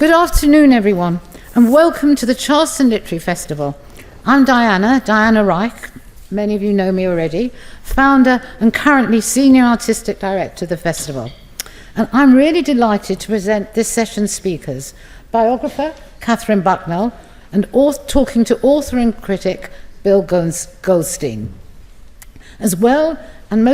Good afternoon, everyone, and welcome to the Charleston Literary Festival. I'm Diana Reich, many of you know me already, founder and currently Senior Artistic Director of the festival. And I'm really delighted to present this session's speakers, biographer Katherine Bucknell, and talking to author and critic Bill Goldstein. As well, and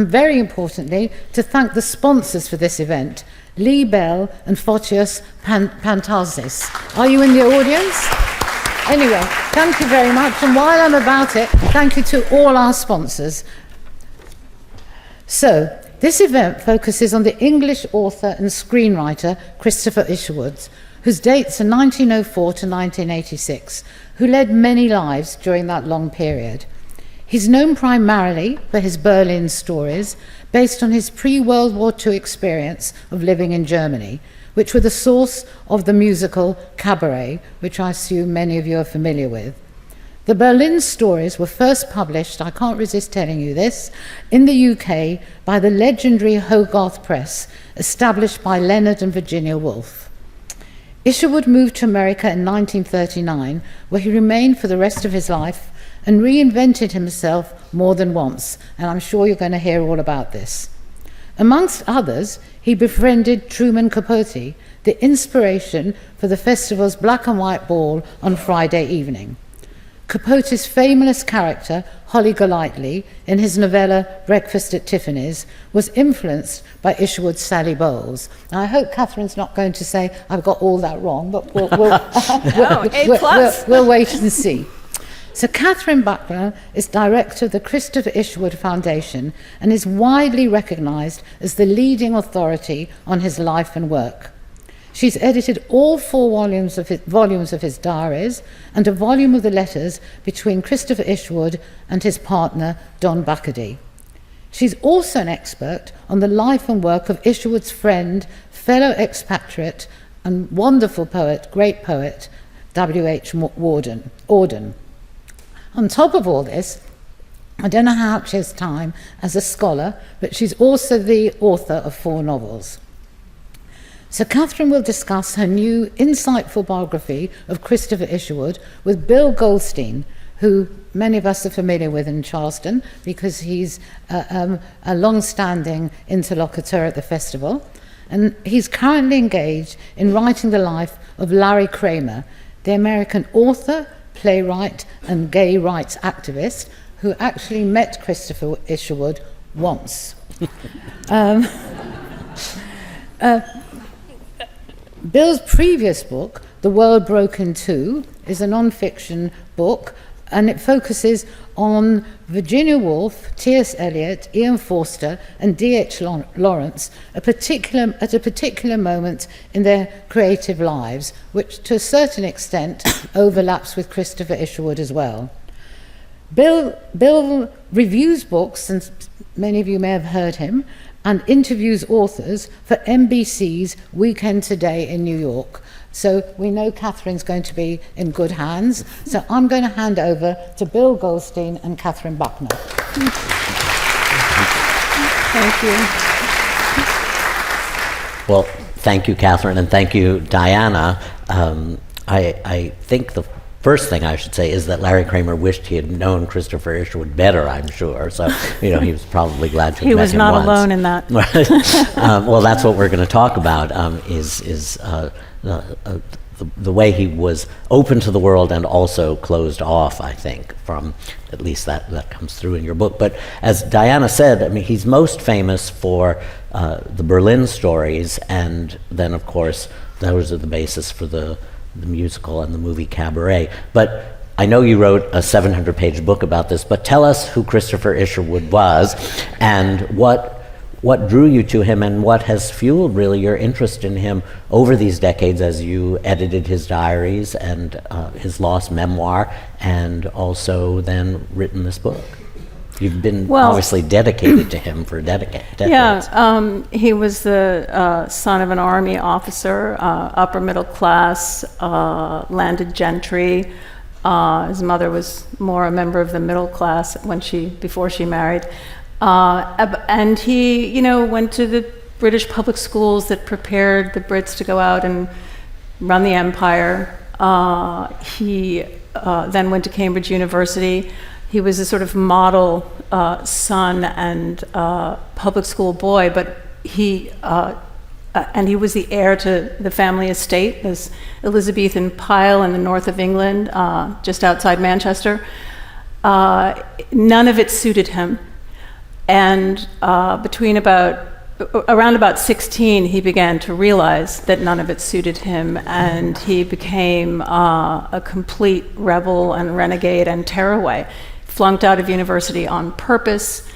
very importantly, to thank the sponsors for this event, Lee Bell and Photios Pantasis. Are you in the audience? Anyway, thank you very much. And while I'm about it, thank you to all our sponsors. So, this event focuses on the English author and screenwriter Christopher Isherwood, whose dates are 1904 to 1986, who led many lives during that long period. He's known primarily for his Berlin stories, based on his pre-World War II experience of living in Germany, which were the source of the musical Cabaret, which I assume many of you are familiar with. The Berlin stories were first published, I can't resist telling you this, in the UK by the legendary Hogarth Press, established by Leonard and Virginia Woolf. Isherwood moved to America in 1939, where he remained for the rest of his life and reinvented himself more than once, and I'm sure you're going to hear all about this. Amongst others, he befriended Truman Capote, the inspiration for the festival's black and white ball on Friday evening. Capote's famous character, Holly Golightly, in his novella Breakfast at Tiffany's, was influenced by Isherwood's Sally Bowles. Now, I hope Catherine's not going to say I've got all that wrong, but we'll wait and see. So Katherine Bucknell is director of the Christopher Isherwood Foundation and is widely recognized as the leading authority on his life and work. She's edited all 4 volumes of his diaries and a volume of the letters between Christopher Isherwood and his partner, Don Buckady. She's also an expert on the life and work of Isherwood's friend, fellow expatriate and wonderful poet, great poet, W.H. Auden. On top of all this, I don't know how much she has time as a scholar, but she's also the author of 4 novels. So Katherine will discuss her new insightful biography of Christopher Isherwood with Bill Goldstein, who many of us are familiar with in Charleston because he's a long-standing interlocutor at the festival. And he's currently engaged in writing the life of Larry Kramer, the American author, playwright and gay rights activist who actually met Christopher Isherwood once. Bill's previous book, The World Broke in Two, is a non-fiction book, and it focuses on Virginia Woolf, T.S. Eliot, Ian Forster, and D.H. Lawrence at a particular moment in their creative lives, which to a certain extent overlaps with Christopher Isherwood as well. Bill reviews books, and many of you may have heard him, and interviews authors for NBC's Weekend Today in New York. So we know Katherine's going to be in good hands. So I'm going to hand over to Bill Goldstein and Katherine Bucknell. Thank you. Well, thank you, Katherine, and thank you, Diana. I think the first thing I should say is that Larry Kramer wished he had known Christopher Isherwood better, I'm sure. So, he was probably glad to have met him once. He was not alone in that. Well, that's what we're going to talk about, is the way he was open to the world and also closed off, I think, from at least that comes through in your book. But as Diana said, he's most famous for the Berlin stories, and then, of course, those are the basis for the musical and the movie Cabaret. But I know you wrote a 700-page book about this, but tell us who Christopher Isherwood was and what drew you to him and what has fueled really your interest in him over these decades as you edited his diaries and his lost memoir and also then written this book. You've been obviously dedicated to him for decades. Yeah, he was the son of an army officer, upper middle class, landed gentry. His mother was more a member of the middle class before she married. And he, went to the British public schools that prepared the Brits to go out and run the empire. He then went to Cambridge University. He was a sort of model son and public school boy, but he was the heir to the family estate, this Elizabethan pile in the north of England, just outside Manchester. None of it suited him. And around about 16, he began to realize that none of it suited him, and he became a complete rebel and renegade and tearaway. Flunked out of university on purpose,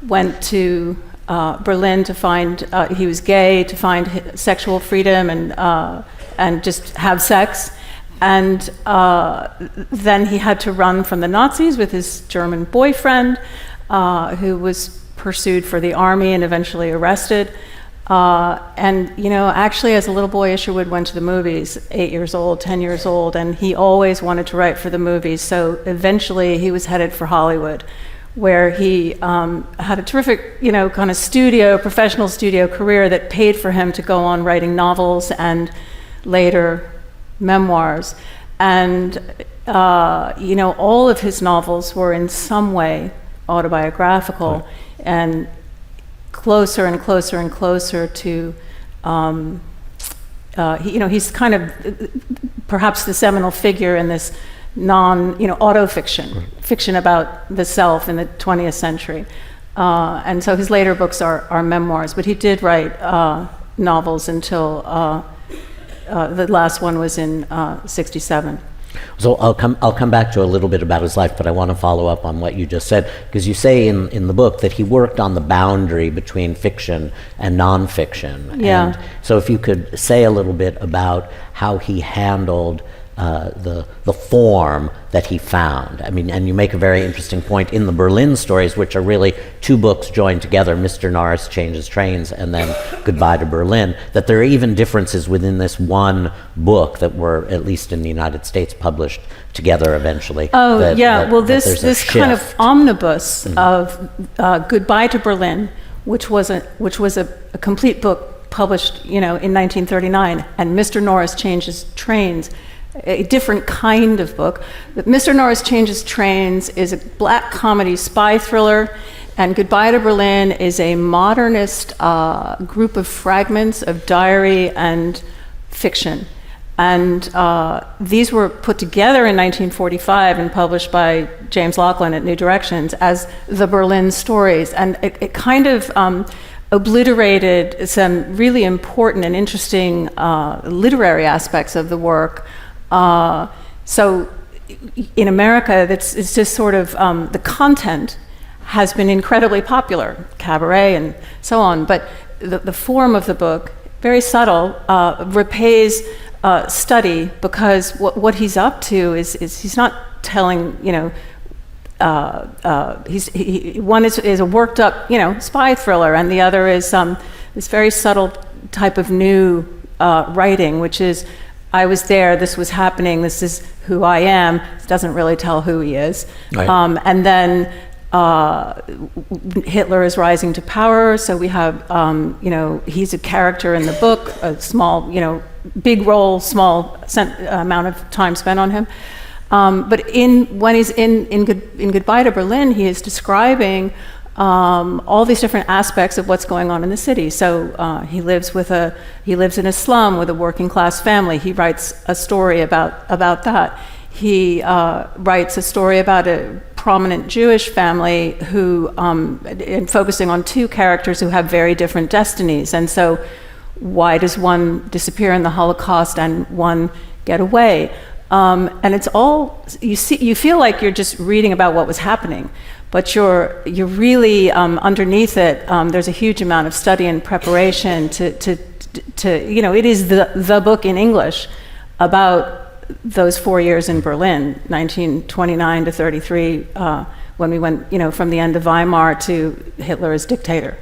went to Berlin to find, he was gay, to find sexual freedom and just have sex. And then he had to run from the Nazis with his German boyfriend, who was pursued for the army and eventually arrested. And, actually as a little boy, Isherwood went to the movies, 8 years old, 10 years old, and he always wanted to write for the movies. So eventually he was headed for Hollywood, where he had a terrific, kind of professional studio career that paid for him to go on writing novels and later memoirs. And, all of his novels were in some way autobiographical, and closer and closer and closer to, he's kind of perhaps the seminal figure in this auto-fiction, fiction about the self in the 20th century. And so his later books are memoirs, but he did write novels until the last one was in 67. So I'll come back to a little bit about his life, but I want to follow up on what you just said, because you say in the book that he worked on the boundary between fiction and nonfiction. Yeah. And so if you could say a little bit about how he handled the form that he found. I mean, and you make a very interesting point in the Berlin stories, which are really two books joined together, Mr. Norris Changes Trains and then Goodbye to Berlin, that there are even differences within this one book that were, at least in the United States, published together eventually. Oh, this kind of omnibus of Goodbye to Berlin, which was a complete book published, in 1939, and Mr. Norris Changes Trains, a different kind of book. But Mr. Norris Changes Trains is a black comedy spy thriller, and Goodbye to Berlin is a modernist group of fragments of diary and fiction. And these were put together in 1945 and published by James Laughlin at New Directions as the Berlin Stories. And it kind of obliterated some really important and interesting literary aspects of the work. So in America, it's just sort of the content has been incredibly popular, Cabaret and so on, but the form of the book, very subtle, repays study, because what he's up to is he's not telling, one is a worked up, spy thriller, and the other is this very subtle type of new writing, which is, I was there, this was happening, this is who I am. It doesn't really tell who he is. Right. And then Hitler is rising to power, so we have, he's a character in the book, a small, big role, small amount of time spent on him. But when he's in Goodbye to Berlin, he is describing all these different aspects of what's going on in the city. So he lives in a slum with a working class family. He writes a story about that. He writes a story about a prominent Jewish family who, and focusing on two characters who have very different destinies. And so why does one disappear in the Holocaust and one get away? And it's all, you feel like you're just reading about what was happening, but you're really underneath it. There's a huge amount of study and preparation to it is the book in English about those 4 years in Berlin, 1929 to 33, when we went, from the end of Weimar to Hitler as dictator.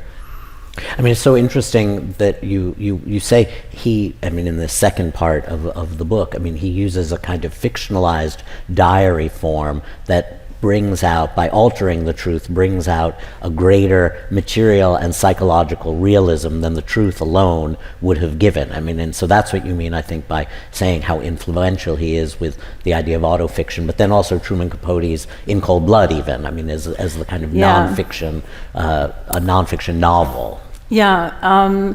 I mean, it's so interesting that you say in the second part of the book, he uses a kind of fictionalized diary form that brings out, by altering the truth, brings out a greater material and psychological realism than the truth alone would have given. I mean, and so that's what you mean, I think, by saying how influential he is with the idea of autofiction, but then also Truman Capote's In Cold Blood, even, I mean, as the kind of nonfiction, a nonfiction novel. Yeah,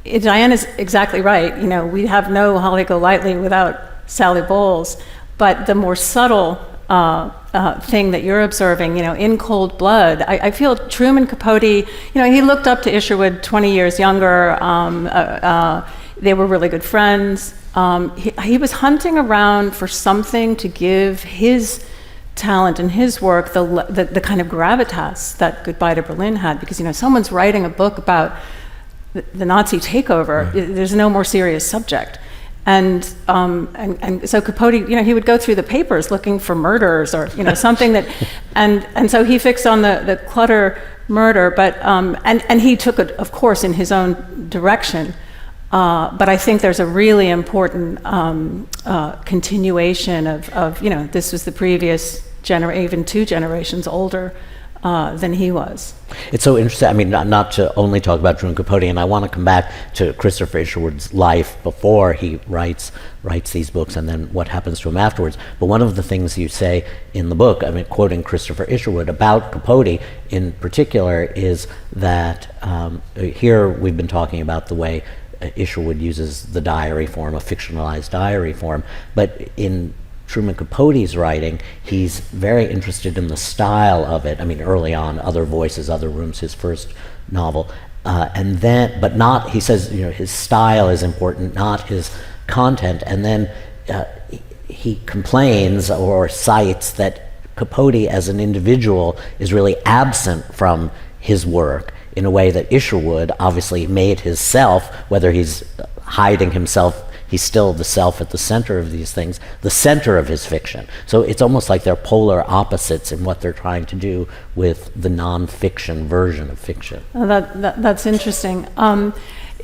Diana's exactly right. You know, we have no Holly Golightly without Sally Bowles, but the more subtle thing that you're observing, you know, In Cold Blood, I feel Truman Capote, you know, he looked up to Isherwood 20 years younger. They were really good friends. He was hunting around for something to give his talent and his work the kind of gravitas that Goodbye to Berlin had, because, you know, someone's writing a book about the Nazi takeover. There's no more serious subject. And so Capote, you know, he would go through the papers looking for murders or, you know, something that, and so he fixed on the Clutter murder, but, and he took it, of course, in his own direction. But I think there's a really important continuation of, you know, this was the previous even 2 generations older than he was. It's so interesting. I mean, not to only talk about Truman Capote, and I want to come back to Christopher Isherwood's life before he writes these books, and then what happens to him afterwards. But one of the things you say in the book, I mean, quoting Christopher Isherwood about Capote in particular, is that here we've been talking about the way Isherwood uses the diary form, a fictionalized diary form, but in Truman Capote's writing, he's very interested in the style of it. I mean, early on, Other Voices, Other Rooms, his first novel, and then, but not, he says, you know, his style is important, not his content. And then he complains or cites that Capote as an individual is really absent from his work in a way that Isherwood obviously made his self, whether he's hiding himself, he's still the self at the center of these things, the center of his fiction. So it's almost like they're polar opposites in what they're trying to do with the non-fiction version of fiction. Oh, that's interesting.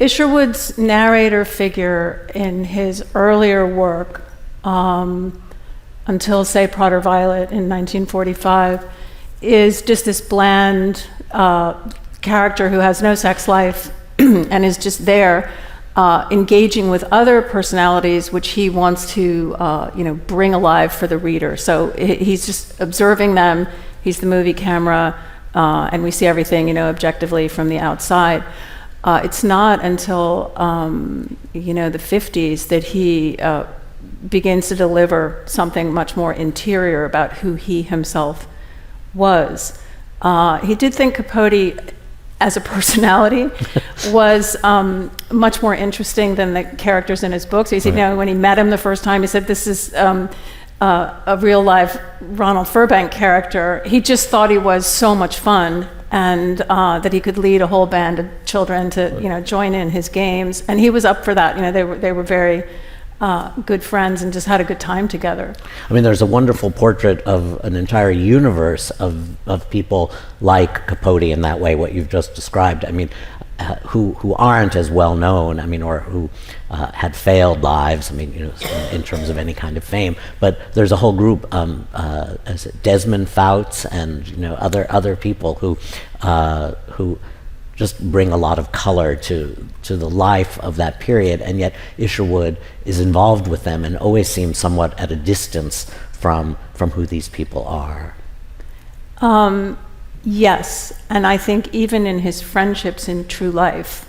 Isherwood's narrator figure in his earlier work, until, say, Potter Violet in 1945, is just this bland character who has no sex life and is just there engaging with other personalities which he wants to you know, bring alive for the reader. So he's just observing them. He's the movie camera, and we see everything, you know, objectively from the outside. It's not until you know, the 50s that he begins to deliver something much more interior about who he himself was. He did think Capote as a personality was much more interesting than the characters in his books. He said, you know, when he met him the first time, he said, this is a real live Ronald Furbank character. He just thought he was so much fun, and that he could lead a whole band of children to, you know, join in his games. And he was up for that. You know, they were very good friends and just had a good time together. I mean, there's a wonderful portrait of an entire universe of people like Capote in that way, what you've just described. I mean, who aren't as well known, I mean, or who had failed lives, I mean, you know, in terms of any kind of fame. But there's a whole group, Desmond Fouts and, you know, other people who just bring a lot of color to the life of that period, and yet Isherwood is involved with them and always seems somewhat at a distance from who these people are. Yes, and I think even in his friendships in true life,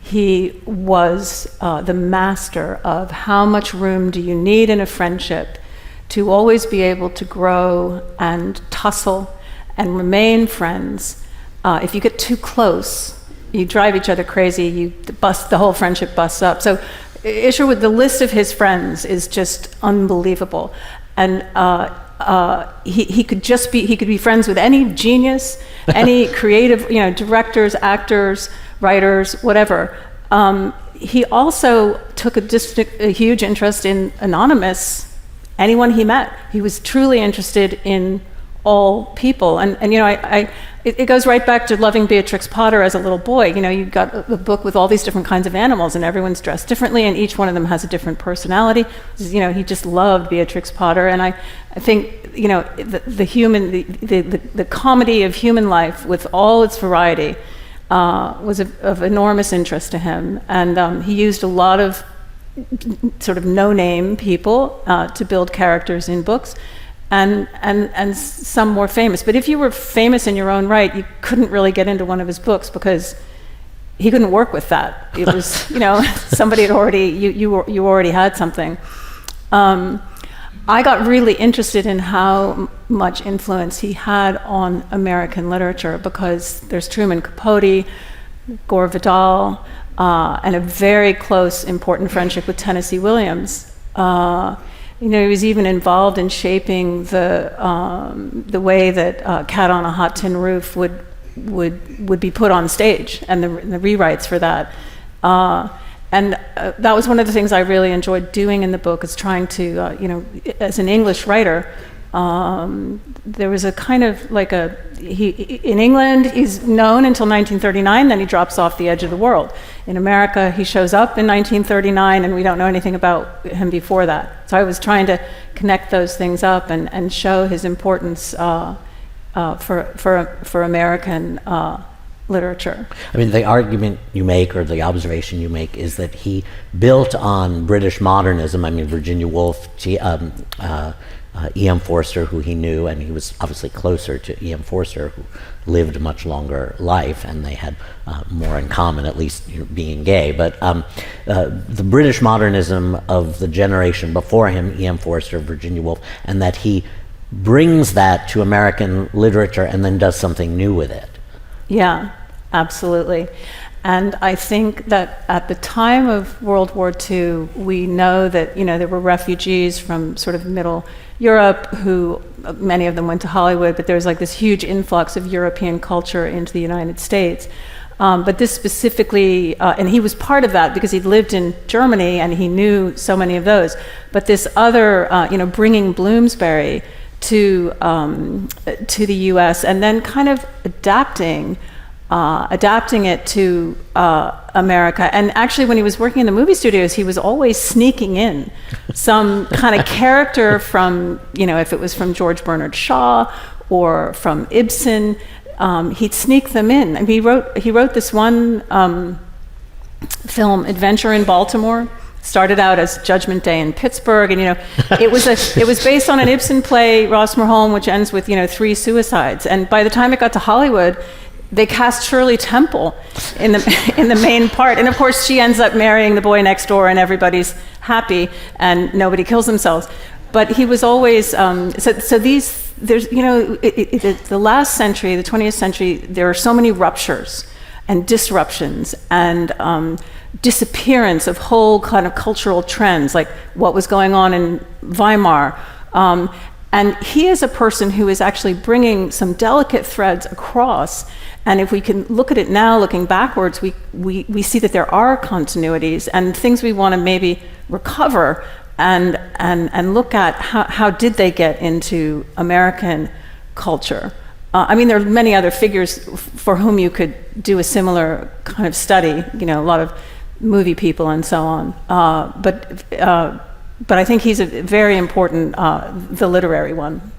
he was the master of how much room do you need in a friendship to always be able to grow and tussle and remain friends. If you get too close, you drive each other crazy, the whole friendship busts up. So Isherwood, the list of his friends is just unbelievable. And he could be friends with any genius, any creative, you know, directors, actors, writers, whatever. He also took a huge interest in anonymous, anyone he met. He was truly interested in all people. And you know, it goes right back to loving Beatrix Potter as a little boy. You know, you've got a book with all these different kinds of animals, and everyone's dressed differently, and each one of them has a different personality. You know, he just loved Beatrix Potter, and I think, you know, the comedy of human life with all its variety was of enormous interest to him, and he used a lot of sort of no-name people to build characters in books. And some more famous. But if you were famous in your own right, you couldn't really get into one of his books because he couldn't work with that. It was, you know, somebody had already, you already had something. I got really interested in how much influence he had on American literature because there's Truman Capote, Gore Vidal, and a very close, important friendship with Tennessee Williams. You know, he was even involved in shaping the way that Cat on a Hot Tin Roof would be put on stage, and the rewrites for that. And that was one of the things I really enjoyed doing in the book, is trying to, you know, as an English writer, there was a kind of like in England, he's known until 1939, then he drops off the edge of the world. In America, he shows up in 1939, and we don't know anything about him before that. So I was trying to connect those things up and show his importance for American literature. I mean, the argument you make, or the observation you make, is that he built on British modernism. I mean, Virginia Woolf, E.M. Forster, who he knew, and he was obviously closer to E.M. Forster, who lived a much longer life, and they had more in common, at least, you know, being gay. But the British modernism of the generation before him, E.M. Forster, Virginia Woolf, and that he brings that to American literature and then does something new with it. Yeah, absolutely. And I think that at the time of World War II, we know that, you know, there were refugees from sort of Middle Europe who, many of them went to Hollywood, but there was like this huge influx of European culture into the United States. But this specifically, and he was part of that because he'd lived in Germany and he knew so many of those. But this other, you know, bringing Bloomsbury to the U.S. and then kind of adapting it to America. And actually, when he was working in the movie studios, he was always sneaking in some kind of character from, you know, if it was from George Bernard Shaw or from Ibsen, he'd sneak them in. And he wrote this one film, Adventure in Baltimore. Started out as Judgment Day in Pittsburgh, and, you know, it was based on an Ibsen play, Rossmore Holm, which ends with, you know, 3 suicides. And by the time it got to Hollywood, they cast Shirley Temple in the main part, and of course she ends up marrying the boy next door, and everybody's happy, and nobody kills themselves. But he was always there's, you know, the last century, the 20th century, there are so many ruptures and disruptions and disappearance of whole kind of cultural trends, like what was going on in Weimar. And he is a person who is actually bringing some delicate threads across. And if we can look at it now, looking backwards, we see that there are continuities and things we want to maybe recover and look at how did they get into American culture. I mean, there are many other figures for whom you could do a similar kind of study, you know, a lot of movie people and so on. But I think he's a very important, the literary one.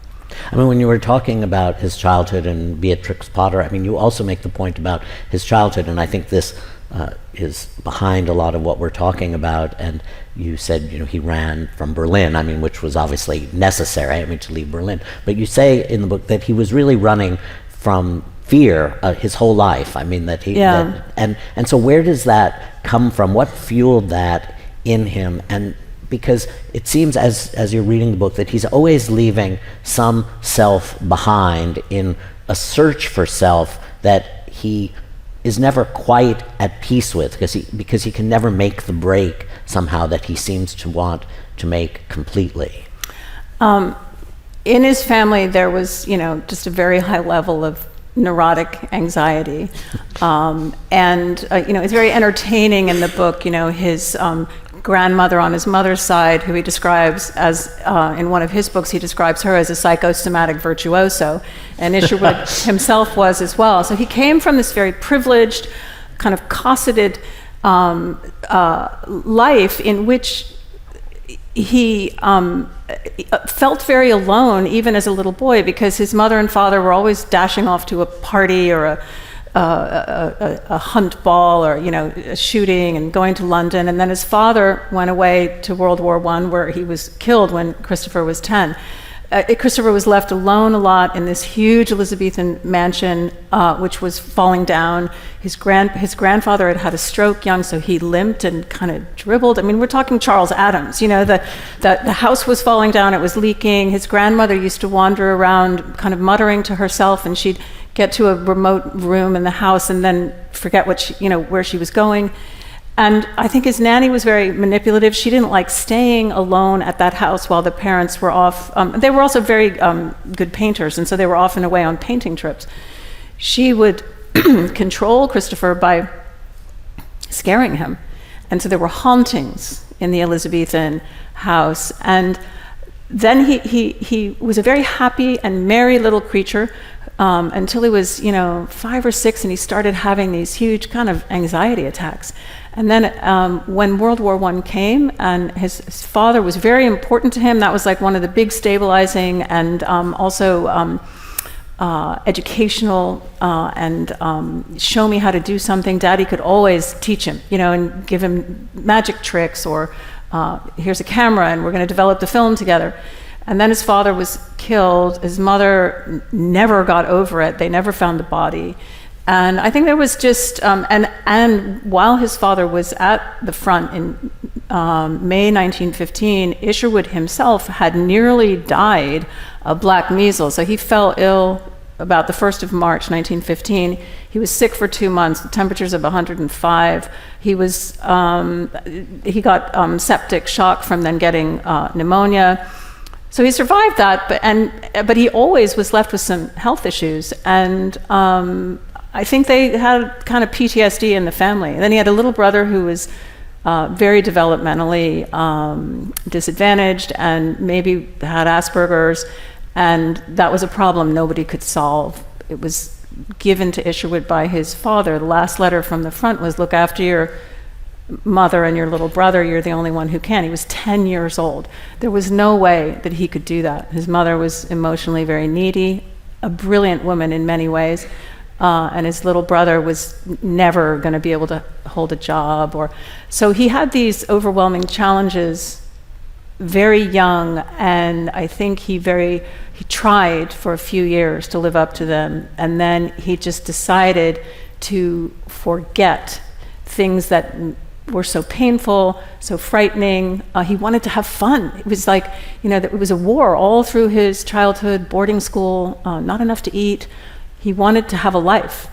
I mean, when you were talking about his childhood and Beatrix Potter, I mean, you also make the point about his childhood, and I think this is behind a lot of what we're talking about. And you said, you know, he ran from Berlin, I mean, which was obviously necessary, I mean, to leave Berlin. But you say in the book that he was really running from fear his whole life. I mean, that he, yeah. And so where does that come from? What fueled that in him? And because it seems, as you're reading the book, that he's always leaving some self behind in a search for self that he is never quite at peace with, because he can never make the break somehow that he seems to want to make completely. In his family, there was, you know, just a very high level of neurotic anxiety. And, you know, it's very entertaining in the book, you know, his grandmother on his mother's side, who he describes as, in one of his books, he describes her as a psychosomatic virtuoso, and Isherwood himself was as well. So he came from this very privileged, kind of cosseted life in which he felt very alone even as a little boy, because his mother and father were always dashing off to a party or a hunt ball, or a shooting, and going to London. And then his father went away to World War I, where he was killed when Christopher was 10. Christopher was left alone a lot in this huge Elizabethan mansion, which was falling down. His grandfather had a stroke young, so he limped and kind of dribbled. I mean, we're talking Charles Adams. The house was falling down, it was leaking. His grandmother used to wander around kind of muttering to herself, and she'd get to a remote room in the house and then forget where she was going. And I think his nanny was very manipulative. She didn't like staying alone at that house while the parents were off. They were also very good painters, and so they were often away on painting trips. She would control Christopher by scaring him. And so there were hauntings in the Elizabethan house. And then he was a very happy and merry little creature until he was 5 or 6, and he started having these huge kind of anxiety attacks. And then when World War I came, and his father was very important to him, that was like one of the big stabilizing and also educational and show me how to do something. Daddy could always teach him, and give him magic tricks, or here's a camera and we're going to develop the film together. And then his father was killed. His mother never got over it. They never found the body. And I think there was just, and while his father was at the front in May 1915, Isherwood himself had nearly died of black measles. So he fell ill about the 1st of March 1915. He was sick for 2 months, temperatures of 105. He got septic shock from then getting pneumonia. So he survived that, but he always was left with some health issues. And I think they had kind of PTSD in the family. And then he had a little brother who was very developmentally disadvantaged and maybe had Asperger's, and that was a problem nobody could solve. It was given to Isherwood by his father. The last letter from the front was, look after your mother and your little brother, you're the only one who can. He was 10 years old. There was no way that he could do that. His mother was emotionally very needy, a brilliant woman in many ways. And his little brother was never going to be able to hold a job, so he had these overwhelming challenges very young, and I think he tried for a few years to live up to them, and then he just decided to forget things that were so painful, so frightening. He wanted to have fun. It was like, it was a war all through his childhood, boarding school, not enough to eat. He wanted to have a life.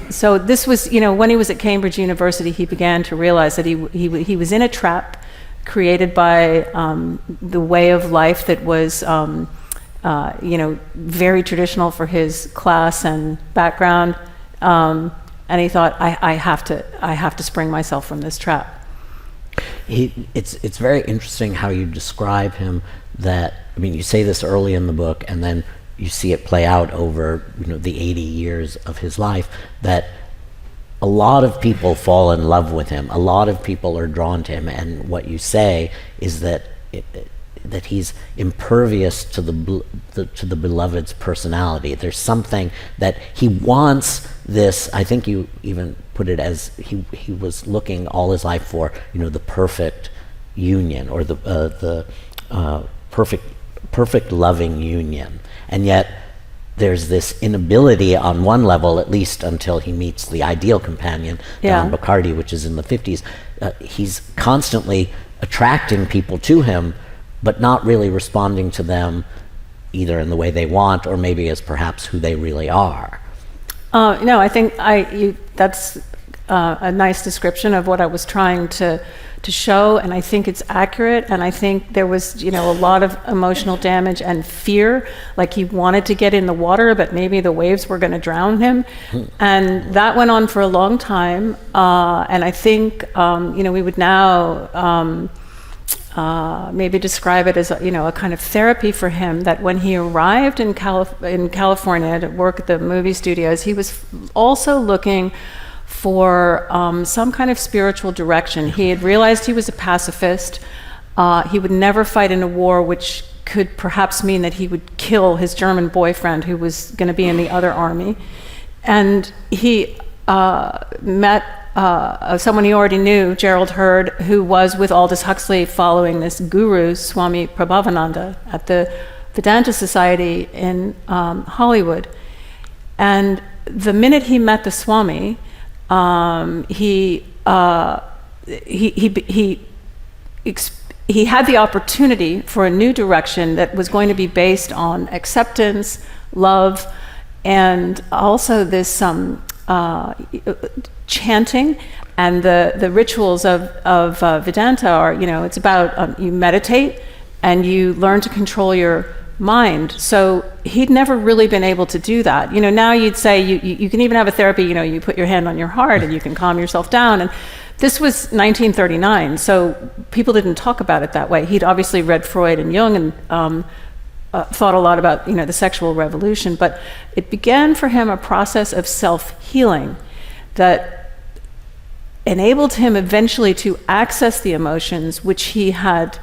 So this was, when he was at Cambridge University, he began to realize that he was in a trap created by the way of life that was, very traditional for his class and background. And he thought, I have to spring myself from this trap. It's very interesting how you describe him. You say this early in the book, and then you see it play out over the 80 years of his life, that a lot of people fall in love with him. A lot of people are drawn to him, and what you say is that that he's impervious to the beloved's personality. There's something that he wants. This, I think you even put it as he was looking all his life for the perfect union, or the perfect loving union. And yet there's this inability on one level, at least until he meets the ideal companion, Don Bacardi, which is in the 50s. He's constantly attracting people to him, but not really responding to them either in the way they want, or maybe as perhaps who they really are. No, I think that's a nice description of what I was trying to show, and I think it's accurate. And I think there was, a lot of emotional damage and fear, like he wanted to get in the water, but maybe the waves were going to drown him. And that went on for a long time. And I think, we would now maybe describe it as a kind of therapy for him, that when he arrived in California to work at the movie studios, he was also looking for some kind of spiritual direction. He had realized he was a pacifist. He would never fight in a war, which could perhaps mean that he would kill his German boyfriend who was going to be in the other army. And he met someone he already knew, Gerald Hurd, who was with Aldous Huxley following this guru, Swami Prabhavananda, at the Vedanta Society in Hollywood. And the minute he met the Swami, he had the opportunity for a new direction that was going to be based on acceptance, love, and also this chanting. And the rituals of Vedanta are, it's about you meditate and you learn to control your mind. So he'd never really been able to do that. Now you'd say you can even have a therapy, you put your hand on your heart and you can calm yourself down. And this was 1939, so people didn't talk about it that way. He'd obviously read Freud and Jung and thought a lot about the sexual revolution, but it began for him a process of self-healing that enabled him eventually to access the emotions which he had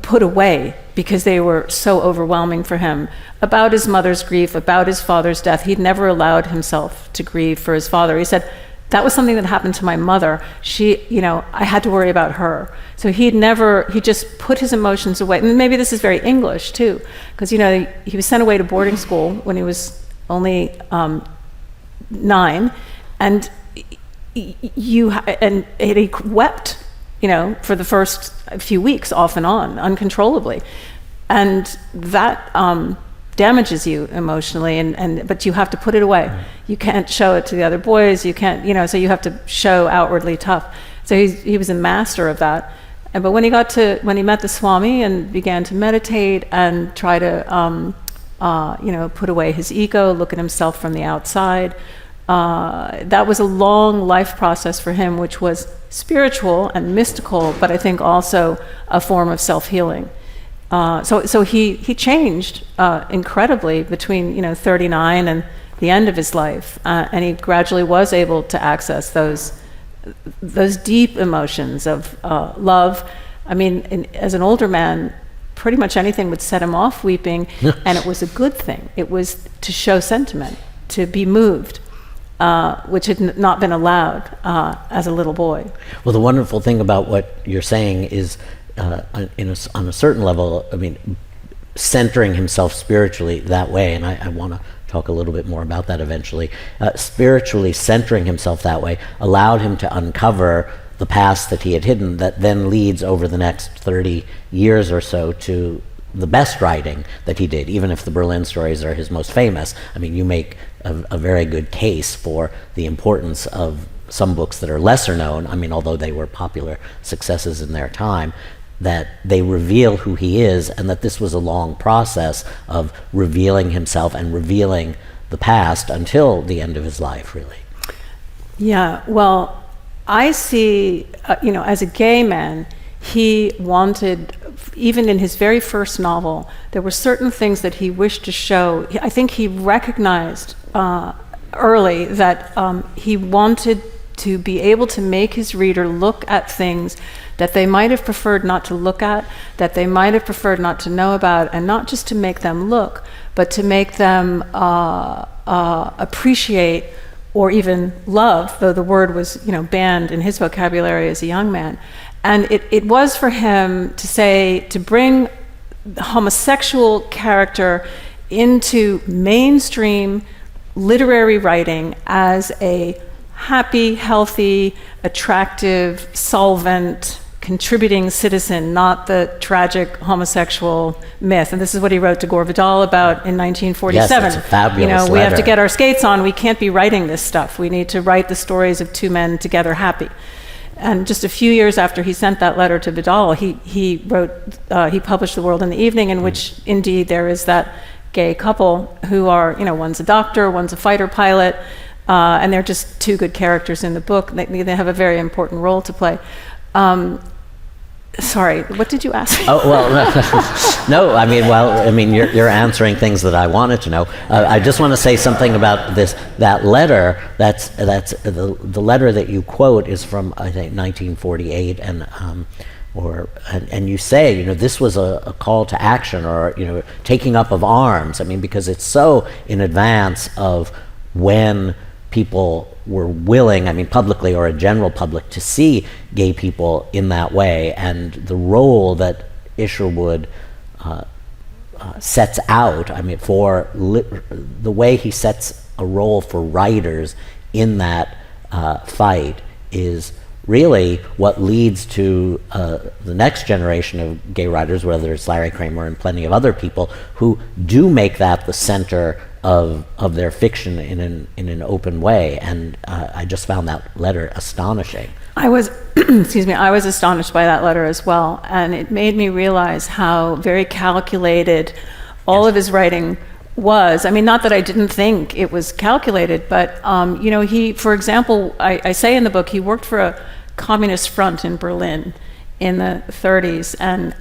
put away because they were so overwhelming for him, about his mother's grief, about his father's death. He'd never allowed himself to grieve for his father. He said, that was something that happened to my mother. I had to worry about her. So he just put his emotions away. And maybe this is very English too, because he was sent away to boarding school when he was only 9, and he wept, for the first few weeks off and on, uncontrollably. And that damages you emotionally, but you have to put it away. You can't show it to the other boys, you can't, so you have to show outwardly tough. So he was a master of that. But when he met the Swami and began to meditate and try to, put away his ego, look at himself from the outside, that was a long life process for him, which was spiritual and mystical, but I think also a form of self-healing. So he changed incredibly between 39 and the end of his life, and he gradually was able to access those deep emotions of love. I mean, as an older man, pretty much anything would set him off weeping, and it was a good thing. It was to show sentiment, to be moved. Which had not been allowed as a little boy. Well, the wonderful thing about what you're saying is, on a certain level, centering himself spiritually that way, and I want to talk a little bit more about that eventually, spiritually centering himself that way allowed him to uncover the past that he had hidden, that then leads over the next 30 years or so to the best writing that he did, even if the Berlin stories are his most famous. You make a very good case for the importance of some books that are lesser known, although they were popular successes in their time, that they reveal who he is, and that this was a long process of revealing himself and revealing the past until the end of his life, really. Yeah, well, I see, as a gay man, he wanted, even in his very first novel, there were certain things that he wished to show. I think he recognized early that he wanted to be able to make his reader look at things that they might have preferred not to look at, that they might have preferred not to know about, and not just to make them look, but to make them appreciate or even love, though the word was banned in his vocabulary as a young man. And it was for him to bring the homosexual character into mainstream literary writing as a happy, healthy, attractive, solvent, contributing citizen, not the tragic homosexual myth. And this is what he wrote to Gore Vidal about in 1947. Yes, it's a fabulous we have to letter. get our skates on. We can't be writing this stuff. We need to write the stories of two men together happy. And just a few years after he sent that letter to Vidal, he published The World in the Evening, in which indeed there is that gay couple who are, one's a doctor, one's a fighter pilot, and they're just two good characters in the book. They have a very important role to play. Sorry, what did you ask me? Oh, well, no, you're answering things that I wanted to know. I just want to say something about that letter. That's the letter that you quote is from, I think, 1948, and you say, this was a call to action, or, taking up of arms. Because it's so in advance of when people were willing, publicly or a general public, to see gay people in that way, and the role that Isherwood sets out, for the way he sets a role for writers in that fight is really what leads to the next generation of gay writers, whether it's Larry Kramer and plenty of other people, who do make that the center of their fiction in an open way. And I just found that letter astonishing. I was, I was astonished by that letter as well, and it made me realize how very calculated all of his writing was. Not that I didn't think it was calculated, but he, for example, I say in the book, he worked for a communist front in Berlin in the 30s, and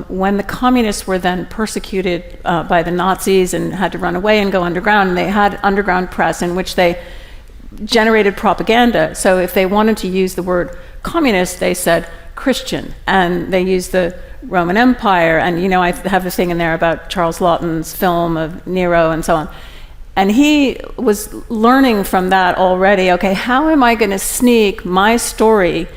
when the communists were then persecuted by the Nazis and had to run away and go underground, and they had underground press in which they generated propaganda. So if they wanted to use the word communist, they said Christian, and they used the Roman Empire, and I have a thing in there about Charles Lawton's film of Nero and so on. And he was learning from that already, okay, how am I going to sneak my story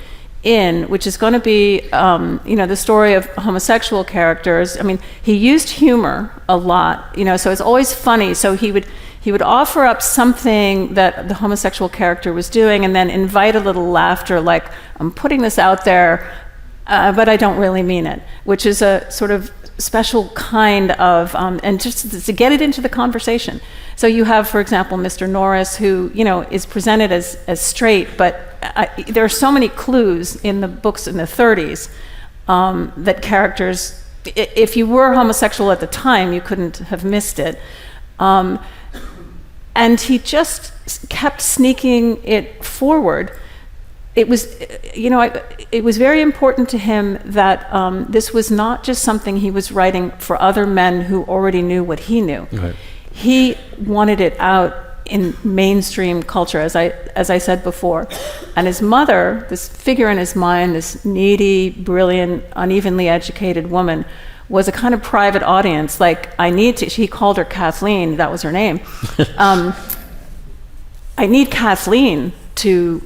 in, which is going to be, the story of homosexual characters. He used humor a lot, so it's always funny. So he would offer up something that the homosexual character was doing and then invite a little laughter, like, I'm putting this out there, but I don't really mean it, which is a sort of special kind of, and just to get it into the conversation. So you have, for example, Mr. Norris, who, is presented as straight, but there are so many clues in the books in the 30s that characters, if you were homosexual at the time, you couldn't have missed it. And he just kept sneaking it forward. It was, it was very important to him that this was not just something he was writing for other men who already knew what he knew. Right. He wanted it out in mainstream culture, as I said before. And his mother, this figure in his mind, this needy, brilliant, unevenly educated woman, was a kind of private audience. Like, he called her Kathleen, that was her name. I need Kathleen to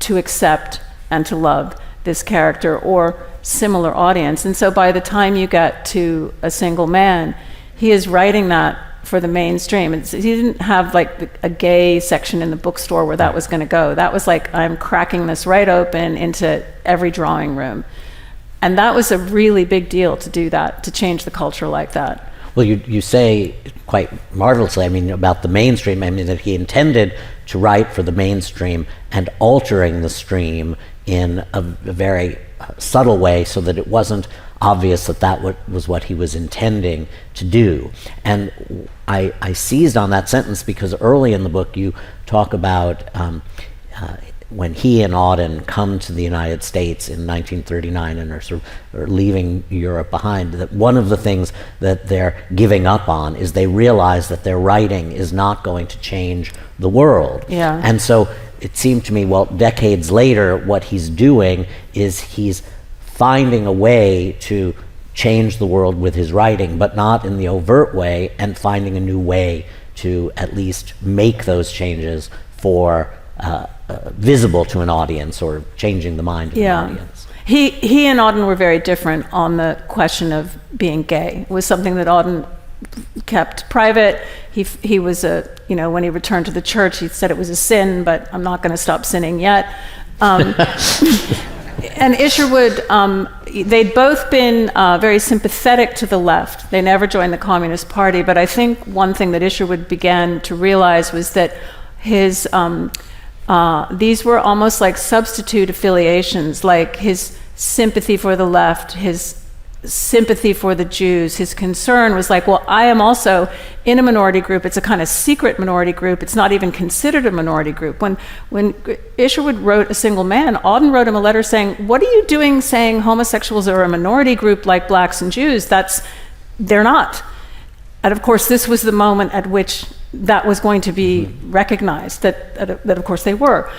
accept and to love this character or similar audience. And so by the time you get to A Single Man, he is writing that for the mainstream. He didn't have like a gay section in the bookstore where that was going to go. That was like, I'm cracking this right open into every drawing room. And that was a really big deal to do that, to change the culture like that. Well, you say quite marvelously, about the mainstream, that he intended to write for the mainstream and altering the stream in a very subtle way so that it wasn't obvious that was what he was intending to do. And I seized on that sentence because early in the book you talk about when he and Auden come to the United States in 1939 and are leaving Europe behind, that one of the things that they're giving up on is they realize that their writing is not going to change the world. Yeah. And so it seemed to me, decades later, what he's doing is he's finding a way to change the world with his writing, but not in the overt way, and finding a new way to at least make those changes for visible to an audience, or changing the mind of an audience. He and Auden were very different on the question of being gay. It was something that Auden kept private. He was when he returned to the church, he said it was a sin, but I'm not going to stop sinning yet. And Isherwood, they'd both been very sympathetic to the left. They never joined the Communist Party, but I think one thing that Isherwood began to realize was that his these were almost like substitute affiliations, like his sympathy for the left, his sympathy for the Jews. His concern was like, well, I am also in a minority group. It's a kind of secret minority group. It's not even considered a minority group. When Isherwood wrote A Single Man, Auden wrote him a letter saying, what are you doing saying homosexuals are a minority group like blacks and Jews? They're not. And of course, this was the moment at which that was going to be recognized, that of course they were.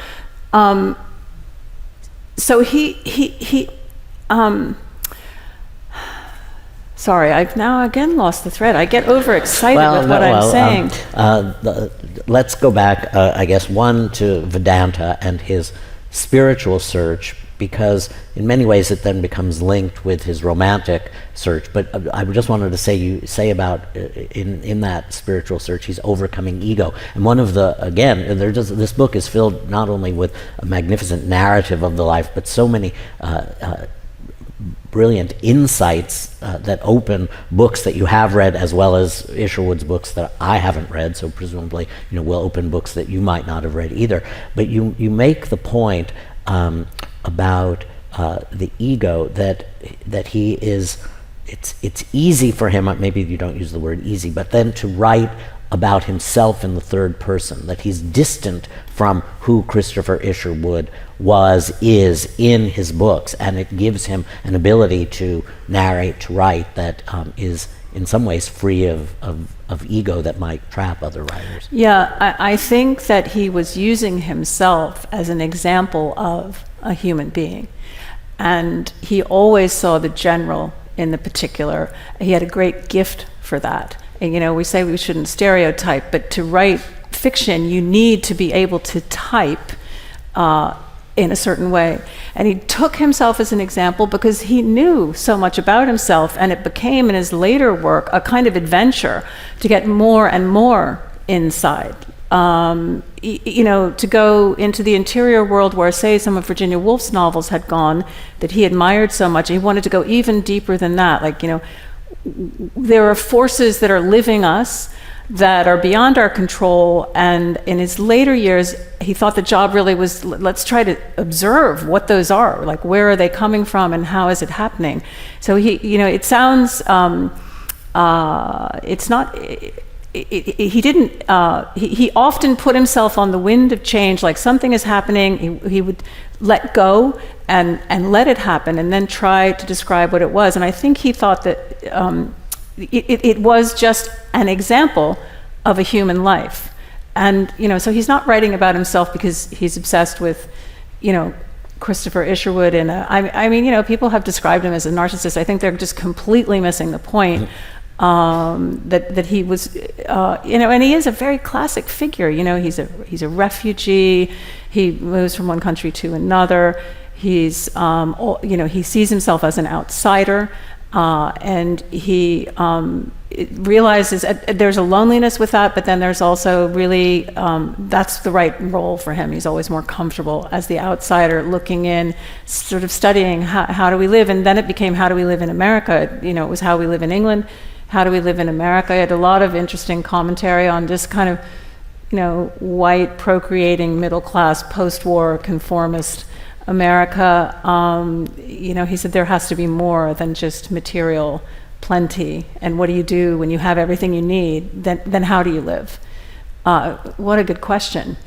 So he sorry, I've now again lost the thread. I get overexcited with what I'm saying. Let's go back, I guess, one to Vedanta and his spiritual search, because in many ways it then becomes linked with his romantic search. But I just wanted to say about in that spiritual search, he's overcoming ego. And one of this book is filled not only with a magnificent narrative of the life, but so many brilliant insights that open books that you have read, as well as Isherwood's books that I haven't read, so presumably will open books that you might not have read either. But you make the point about the ego, that he is, it's easy for him, maybe you don't use the word easy, but then to write about himself in the third person, that he's distant from who Christopher Isherwood is in his books, and it gives him an ability to narrate, to write, that is in some ways free of ego that might trap other writers. Yeah, I think that he was using himself as an example of a human being, and he always saw the general in the particular. He had a great gift for that. And we say we shouldn't stereotype, but to write fiction, you need to be able to type in a certain way. And he took himself as an example because he knew so much about himself, and it became in his later work a kind of adventure to get more and more inside. To go into the interior world where, say, some of Virginia Woolf's novels had gone, that he admired so much, and he wanted to go even deeper than that. There are forces that are living us that are beyond our control, and in his later years he thought the job really was, let's try to observe what those are, like where are they coming from and how is it happening. So it sounds it's not he often put himself on the wind of change, like something is happening, he would let go and let it happen, and then try to describe what it was. And I think he thought that it was just an example of a human life. And so he's not writing about himself because he's obsessed with Christopher Isherwood. And I mean people have described him as a narcissist. I think they're just completely missing the point. That he was, and he is a very classic figure. He's a refugee. He moves from one country to another. He's, he sees himself as an outsider, and he realizes there's a loneliness with that. But then there's also really that's the right role for him. He's always more comfortable as the outsider, looking in, sort of studying how do we live. And then it became how do we live in America. It was how we live in England. How do we live in America? I had a lot of interesting commentary on just kind of, white, procreating, middle-class, post-war, conformist America. He said there has to be more than just material plenty. And what do you do when you have everything you need? Then how do you live? What a good question.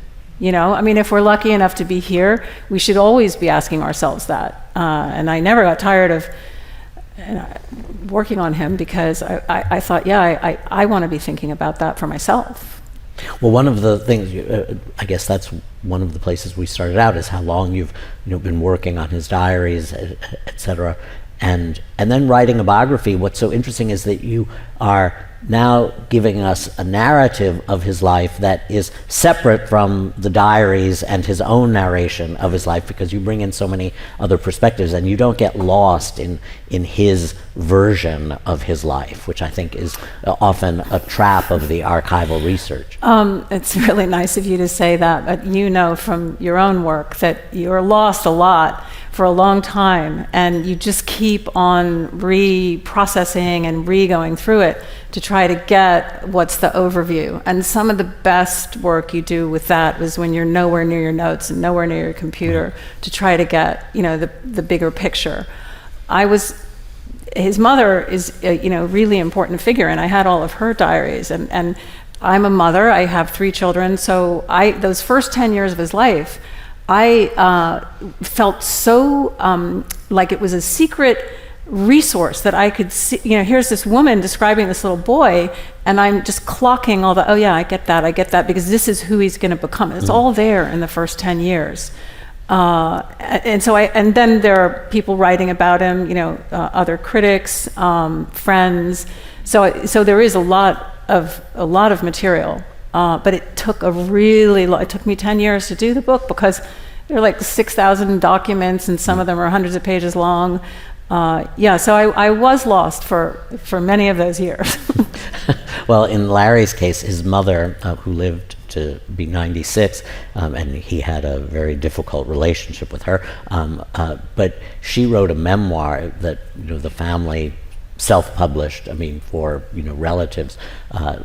If we're lucky enough to be here, we should always be asking ourselves that. And I never got tired of working on him, because I thought, I want to be thinking about that for myself. Well, one of the things, I guess that's one of the places we started out, is how long you've been working on his diaries, et cetera, and then writing a biography. What's so interesting is that you are now giving us a narrative of his life that is separate from the diaries and his own narration of his life, because you bring in so many other perspectives, and you don't get lost in his version of his life, which I think is often a trap of the archival research. It's really nice of you to say that, but from your own work that you're lost a lot for a long time, and you just keep on reprocessing and going through it to try to get what's the overview. And some of the best work you do with that is when you're nowhere near your notes and nowhere near your computer, to try to get, you know, the bigger picture. His mother is a, you know, really important figure, and I had all of her diaries, and I'm a mother, I have 3 children, so those first 10 years of his life, I felt so like it was a secret resource that I could see. You know, here's this woman describing this little boy, and I'm just clocking all the, oh yeah, I get that, because this is who he's going to become. It's all there in the first 10 years. And then there are people writing about him, you know, other critics, friends. So there is a lot of material. But it took it took me 10 years to do the book, because there are like 6,000 documents, and some of them are hundreds of pages long. So I was lost for many of those years. Well, in Larry's case, his mother, who lived to be 96, and he had a very difficult relationship with her, but she wrote a memoir that, you know, the family self-published, I mean, for, you know, relatives,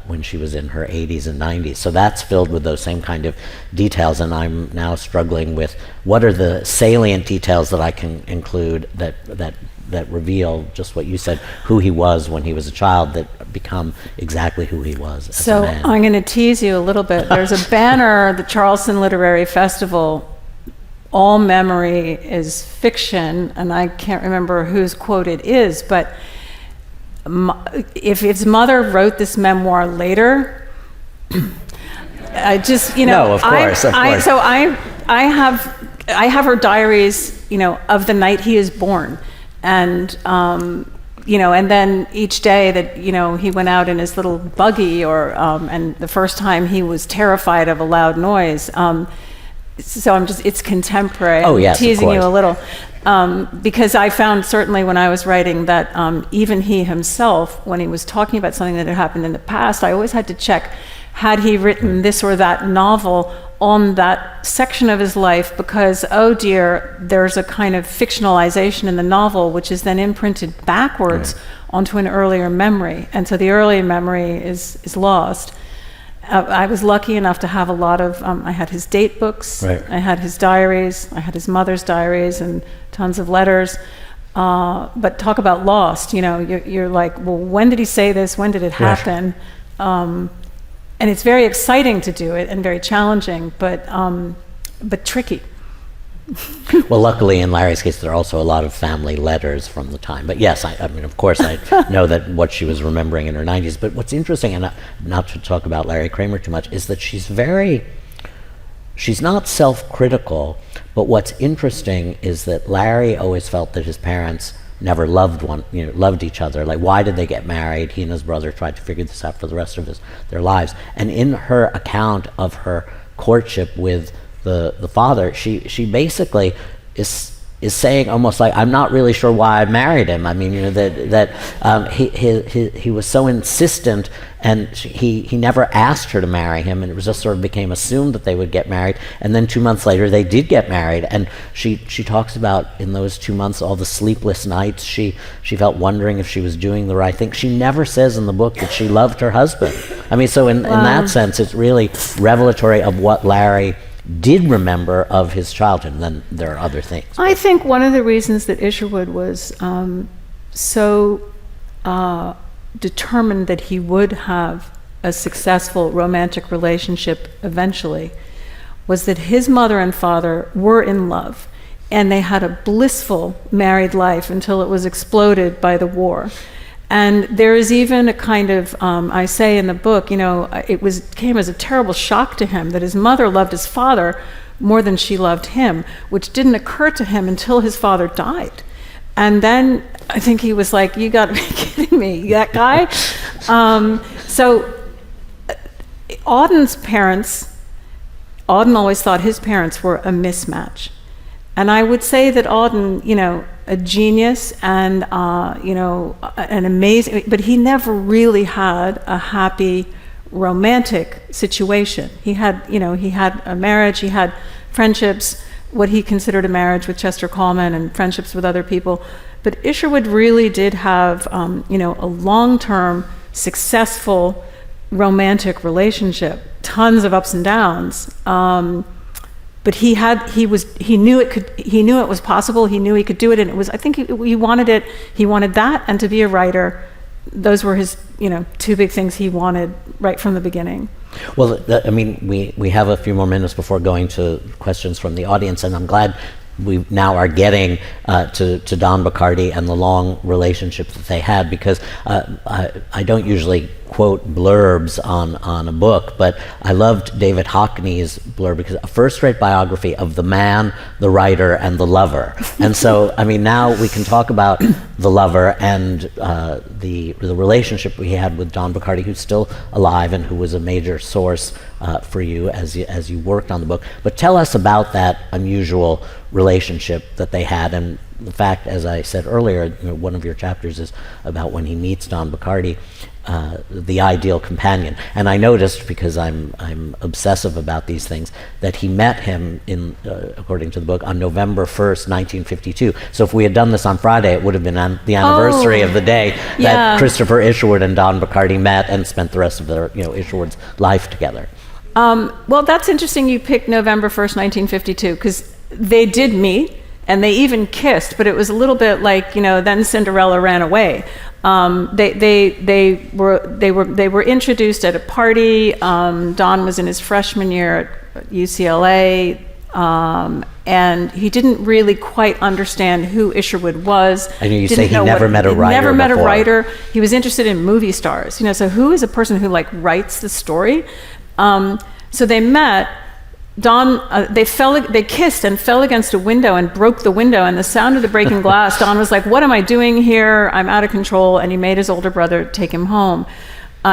when she was in her 80s and 90s. So that's filled with those same kind of details, and I'm now struggling with what are the salient details that I can include that reveal just what you said, who he was when he was a child, that become exactly who he was as a man. So I'm going to tease you a little bit. There's a banner, the Charleston Literary Festival, all memory is fiction, and I can't remember whose quote it is, but if his mother wrote this memoir later, I just, you know, no, of course. So I have her diaries, you know, of the night he is born, and you know, and then each day that, you know, he went out in his little buggy, or and the first time he was terrified of a loud noise. So it's contemporary. Oh yes, I'm teasing of course. you a little. Because I found, certainly when I was writing, that even he himself, when he was talking about something that had happened in the past, I always had to check, had he written this or that novel on that section of his life, because, oh dear, there's a kind of fictionalization in the novel which is then imprinted backwards onto an earlier memory, and so the earlier memory is lost. I was lucky enough to have a lot of, I had his date books, I had his diaries, I had his mother's diaries, and tons of letters. But talk about lost, you know, you're like, well, when did he say this? When did it happen? And it's very exciting to do it, and very challenging, but tricky. Well, luckily in Larry's case, there are also a lot of family letters from the time. But yes, I mean, of course, I know that what she was remembering in her 90s. But what's interesting, and not to talk about Larry Kramer too much, is that she's not self-critical. But what's interesting is that Larry always felt that his parents never loved each other. Like, why did they get married? He and his brother tried to figure this out for the rest of their lives. And in her account of her courtship with the father, she basically is saying almost like, I'm not really sure why I married him. I mean, you know, that he was so insistent, and he never asked her to marry him, and it was just sort of became assumed that they would get married. And then 2 months later, they did get married. And she talks about, in those 2 months, all the sleepless nights. She felt wondering if she was doing the right thing. She never says in the book that she loved her husband. I mean, so in that sense, it's really revelatory of what Larry did remember of his childhood, and then there are other things. I think one of the reasons that Isherwood was so determined that he would have a successful romantic relationship eventually was that his mother and father were in love, and they had a blissful married life until it was exploded by the war. And there is even a kind of, I say in the book, you know, came as a terrible shock to him that his mother loved his father more than she loved him, which didn't occur to him until his father died. And then I think he was like, you got to be kidding me, that guy? So Auden's parents, Auden always thought his parents were a mismatch. And I would say that Auden, you know, a genius and, you know, an amazing, but he never really had a happy romantic situation. He had, you know, he had a marriage, he had friendships, what he considered a marriage with Chester Coleman and friendships with other people. But Isherwood really did have, a long-term, successful, romantic relationship, tons of ups and downs. But he knew it was possible. He knew he could do it, and it was. I think he wanted it. He wanted that, and to be a writer. Those were his, two big things he wanted right from the beginning. Well, we have a few more minutes before going to questions from the audience, and I'm glad we now are getting to Don Bacardi and the long relationship that they had, because I don't usually quote blurbs on a book, but I loved David Hockney's blurb, because a first-rate biography of the man, the writer, and the lover. And so, now we can talk about the lover and the relationship we had with Don Bacardi, who's still alive and who was a major source for you as you worked on the book. But tell us about that unusual relationship that they had, and the fact, as I said earlier, one of your chapters is about when he meets Don Bacardi, the ideal companion. And I noticed, because I'm obsessive about these things, that he met him according to the book, on November 1st, 1952. So if we had done this on Friday, it would have been on the anniversary of the day that Christopher Isherwood and Don Bacardi met and spent the rest of their, Isherwood's life together. Well, that's interesting you picked November 1st, 1952, because they did meet. And they even kissed, but it was a little bit like, then Cinderella ran away. They were introduced at a party. Don was in his freshman year at UCLA, and he didn't really quite understand who Isherwood was. I know you say he never met a writer. Never met a before. Writer. He was interested in movie stars. So who is a person who writes the story? So they met. Don, they kissed and fell against a window and broke the window, and the sound of the breaking glass, Don was like, "What am I doing here? I'm out of control," and he made his older brother take him home.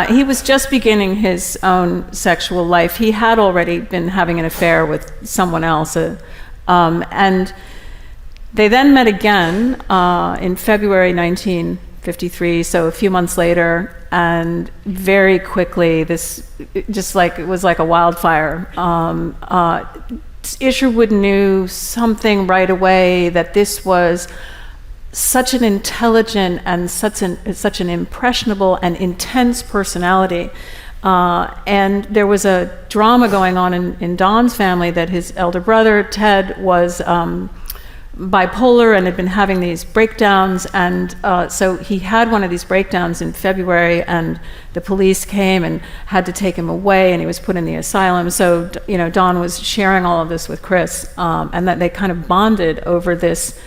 He was just beginning his own sexual life. He had already been having an affair with someone else, and they then met again in February 1953, so a few months later, and very quickly, it was like a wildfire. Isherwood knew something right away, that this was such an intelligent and such an impressionable and intense personality. And there was a drama going on in Don's family, that his elder brother, Ted, was bipolar and had been having these breakdowns, and so he had one of these breakdowns in February, and the police came and had to take him away, and he was put in the asylum. So Don was sharing all of this with Chris, and that they kind of bonded over this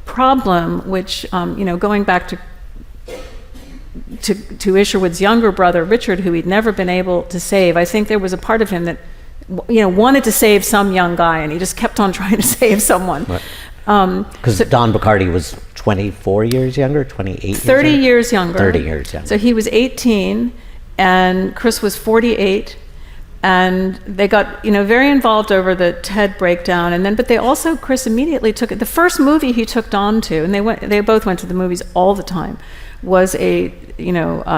problem, which going back to Isherwood's younger brother Richard, who he'd never been able to save. I think there was a part of him that wanted to save some young guy, and he just kept on trying to save someone. Right. Because Don Bacardi was 24 years younger, 28 30 years younger. 30 years younger. So he was 18, and Chris was 48, and they got very involved over the Ted breakdown, but they also, Chris immediately took it. The first movie he took Don to, and they both went to the movies all the time, was a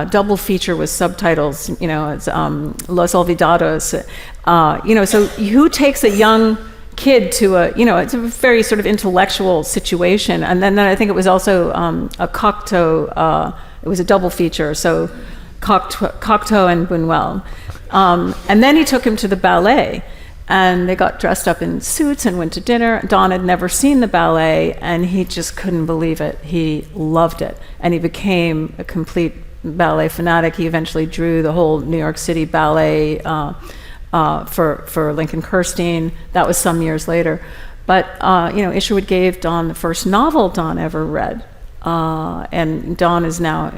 double feature with subtitles. It's Los Olvidados. So who takes a young kid to it's a very sort of intellectual situation. And then I think it was also a Cocteau, it was a double feature, so Cocteau and Buñuel. And then he took him to the ballet, and they got dressed up in suits and went to dinner. Don had never seen the ballet, and he just couldn't believe it. He loved it, and he became a complete ballet fanatic. He eventually drew the whole New York City ballet for Lincoln Kirstein. That was some years later. But Isherwood gave Don the first novel Don ever read, and Don is now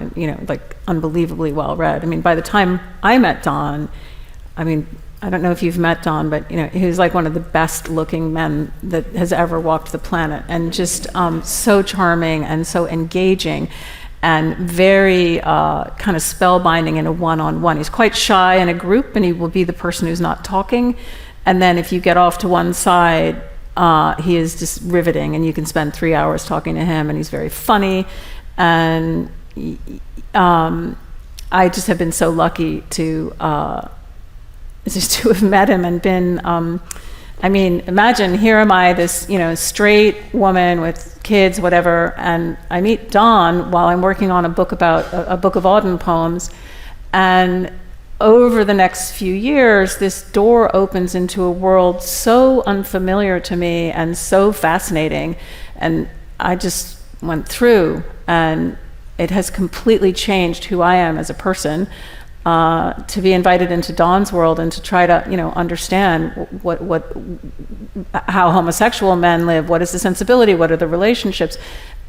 unbelievably well read. By the time I met Don, I don't know if you've met Don, but he was like one of the best looking men that has ever walked the planet, and just so charming and so engaging, and very kind of spellbinding in a one-on-one. He's quite shy in a group, and he will be the person who's not talking. And then if you get off to one side, he is just riveting, and you can spend 3 hours talking to him, and he's very funny. And I just have been so lucky to have met him and been I mean, imagine, here am I, this, straight woman with kids, whatever, and I meet Don while I'm working on a book about a book of Auden poems, and over the next few years, this door opens into a world so unfamiliar to me and so fascinating, and I just went through, and it has completely changed who I am as a person. To be invited into Don's world and to try to, understand how homosexual men live, what is the sensibility, what are the relationships,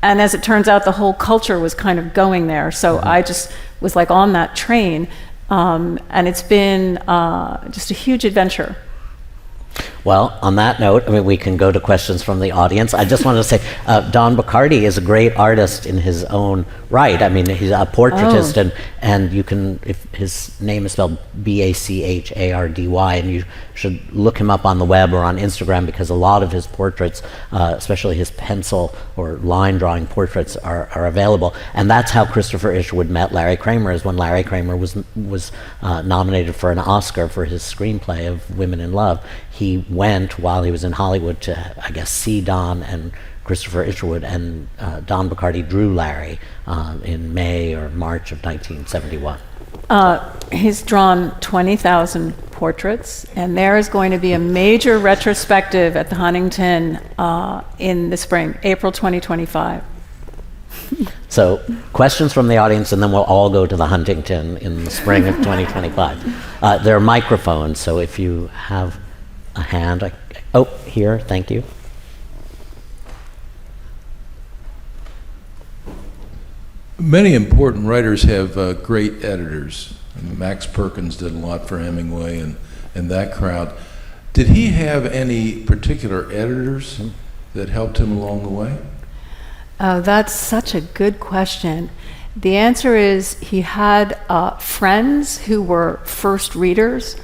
and as it turns out, the whole culture was kind of going there. So I just was like on that train, and it's been just a huge adventure. Well, on that note, we can go to questions from the audience. I just wanted to say, Don Bacardi is a great artist in his own right. He's a portraitist, and you can, if his name is spelled Bachardy, and you should look him up on the web or on Instagram, because a lot of his portraits, especially his pencil or line drawing portraits, are available. And that's how Christopher Isherwood met Larry Kramer, is when Larry Kramer was nominated for an Oscar for his screenplay of Women in Love. He went while he was in Hollywood to, I guess, see Don and Christopher Isherwood, and Don Bacardi drew Larry in May or March of 1971. He's drawn 20,000 portraits, and there is going to be a major retrospective at the Huntington in the spring, April 2025. So, questions from the audience, and then we'll all go to the Huntington in the spring of 2025. There are microphones, so if you have a hand. Here, thank you. Many important writers have great editors. Max Perkins did a lot for Hemingway and that crowd. Did he have any particular editors that helped him along the way? Oh, that's such a good question. The answer is he had friends who were first readers.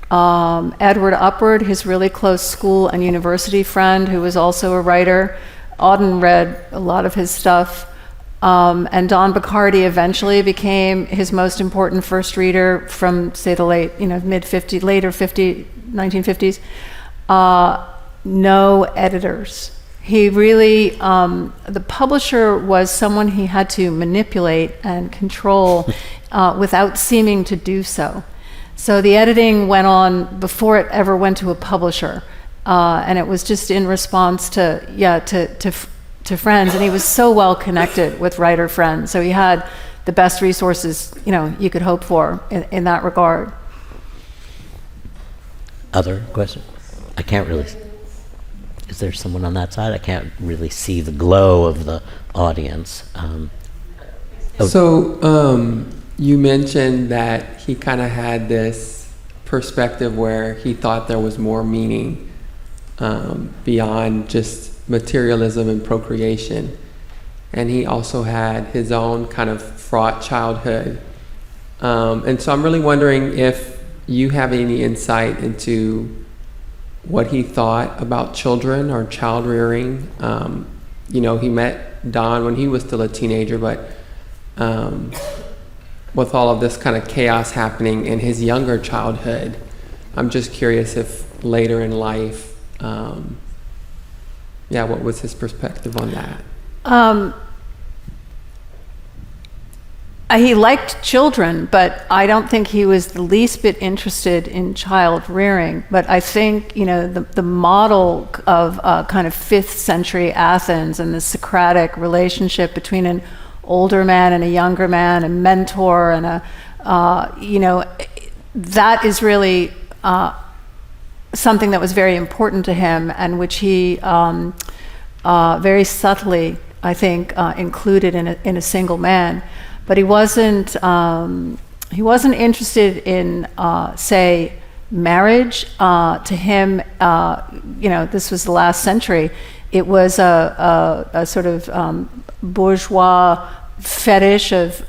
Edward Upward, his really close school and university friend, who was also a writer. Auden read a lot of his stuff. And Don Bacardi eventually became his most important first reader from, say, the late, mid-50s, later 1950s. No editors. He really, the publisher was someone he had to manipulate and control without seeming to do so. So the editing went on before it ever went to a publisher, and it was just in response to friends. And he was so well connected with writer friends, so he had the best resources you could hope for in that regard. Other questions? I can't really. Is there someone on that side? I can't really see the glow of the audience. You mentioned that he kind of had this perspective where he thought there was more meaning beyond just materialism and procreation. And he also had his own kind of fraught childhood. And so I'm really wondering if you have any insight into what he thought about children or child rearing. He met Don when he was still a teenager, but with all of this kind of chaos happening in his younger childhood, I'm just curious if later in life, what was his perspective on that? He liked children, but I don't think he was the least bit interested in child rearing. But I think, the model of kind of 5th century Athens and the Socratic relationship between an older man and a younger man, a mentor, and that is really something that was very important to him, and which he very subtly, I think, included in a single man. But he wasn't interested in, say, marriage. To him, this was the last century. It was a sort of bourgeois fetish of